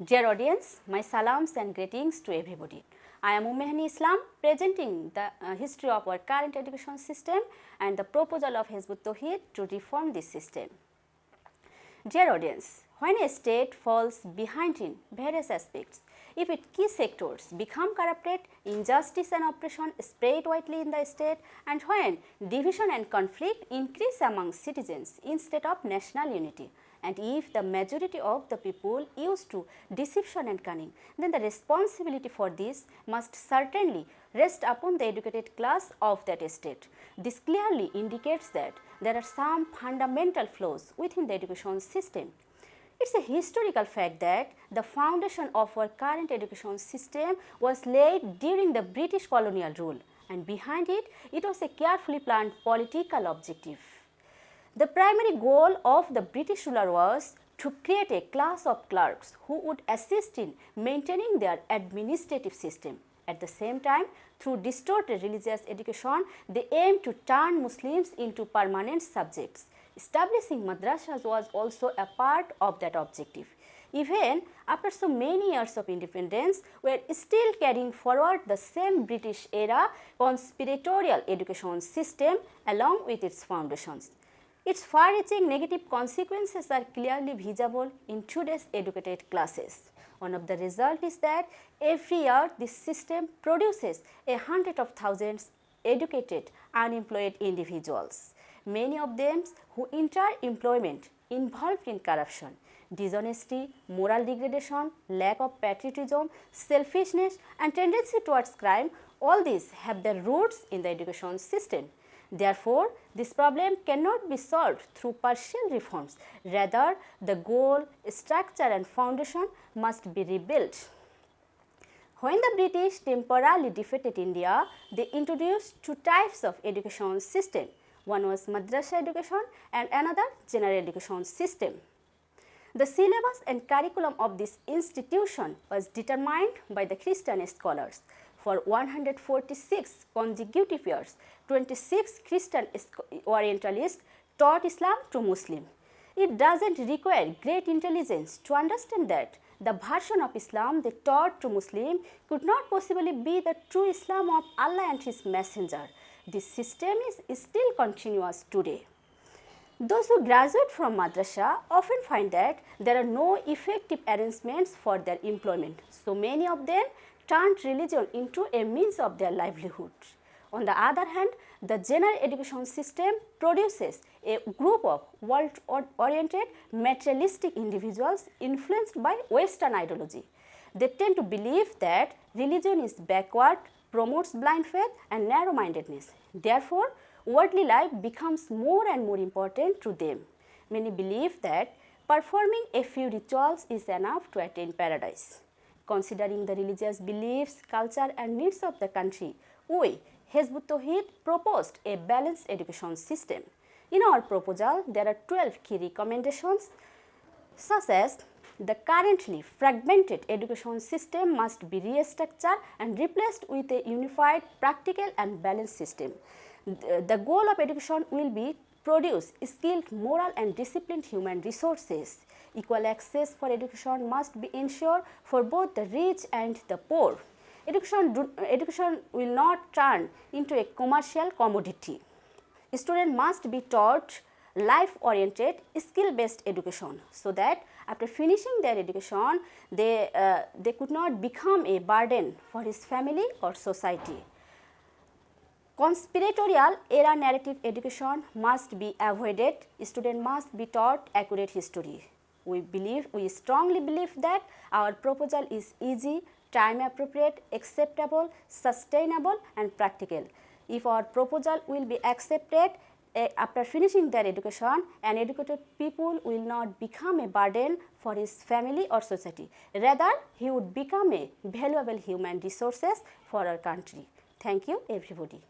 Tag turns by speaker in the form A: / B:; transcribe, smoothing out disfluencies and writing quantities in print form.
A: Dear audience, my salams and greetings to everybody. I am Ummehani Islam, presenting the history of our current education system and the proposal of Hizb ut-Tauheed to reform this system. Dear audience, when a state falls behind in various aspects, if its key sectors become corrupted, injustice and oppression spread widely in the state, and when division and conflict increase among citizens instead of national unity, and if the majority of the people used to deception and cunning, then the responsibility for this must certainly rest upon the educated class of that state. This clearly indicates that there are some fundamental flaws within the education system. It's a historical fact that the foundation of our current education system was laid during the British colonial rule, and behind it, it was a carefully planned political objective. The primary goal of the British ruler was to create a class of clerks who would assist in maintaining their administrative system. At the same time, through distorted religious education, they aimed to turn Muslims into permanent subjects. Establishing madrasas was also a part of that objective. Even after so many years of independence, we are still carrying forward the same British era conspiratorial education system along with its foundations. Its far-reaching negative consequences are clearly visible in today's educated classes. One of the results is that every year this system produces a hundred of thousands educated unemployed individuals, many of them who enter employment involved in corruption, dishonesty, moral degradation, lack of patriotism, selfishness and tendency towards crime. All these have their roots in the education system. Therefore, this problem cannot be solved through partial reforms. Rather, the goal, structure and foundation must be rebuilt. When the British temporarily defeated India, they introduced two types of education system. One was madrasa education and another general education system. The syllabus and curriculum of this institution was determined by the Christian scholars. For 146 consecutive years, 26 Christian Orientalists taught Islam to Muslims. It doesn't require great intelligence to understand that the version of Islam they taught to Muslims could not possibly be the true Islam of Allah and His Messenger. This system is still continuous today. Those who graduate from madrasa often find that there are no effective arrangements for their employment. So many of them turned religion into a means of their livelihood. On the other hand, the general education system produces a group of world-oriented, materialistic individuals influenced by Western ideology. They tend to believe that religion is backward, promotes blind faith and narrow-mindedness. Therefore, worldly life becomes more and more important to them. Many believe that performing a few rituals is enough to attain paradise. Considering the religious beliefs, culture and needs of the country, we, Hizb ut-Tauheed, proposed a balanced education system. In our proposal, there are 12 key recommendations, such as the currently fragmented education system must be restructured and replaced with a unified, practical and balanced system. The goal of education will be produce skilled, moral and disciplined human resources. Equal access for education must be ensured for both the rich and the poor. Education will not turn into a commercial commodity. Students must be taught life-oriented, skill-based education so that after finishing their education, they could not become a burden for his family or society. Conspiratorial era narrative education must be avoided. Students must be taught accurate history. We strongly believe that our proposal is easy, time appropriate, acceptable, sustainable and practical. If our proposal will be accepted, after finishing their education, an educated people will not become a burden for his family or society. Rather, he would become a valuable human resources for our country. Thank you, everybody.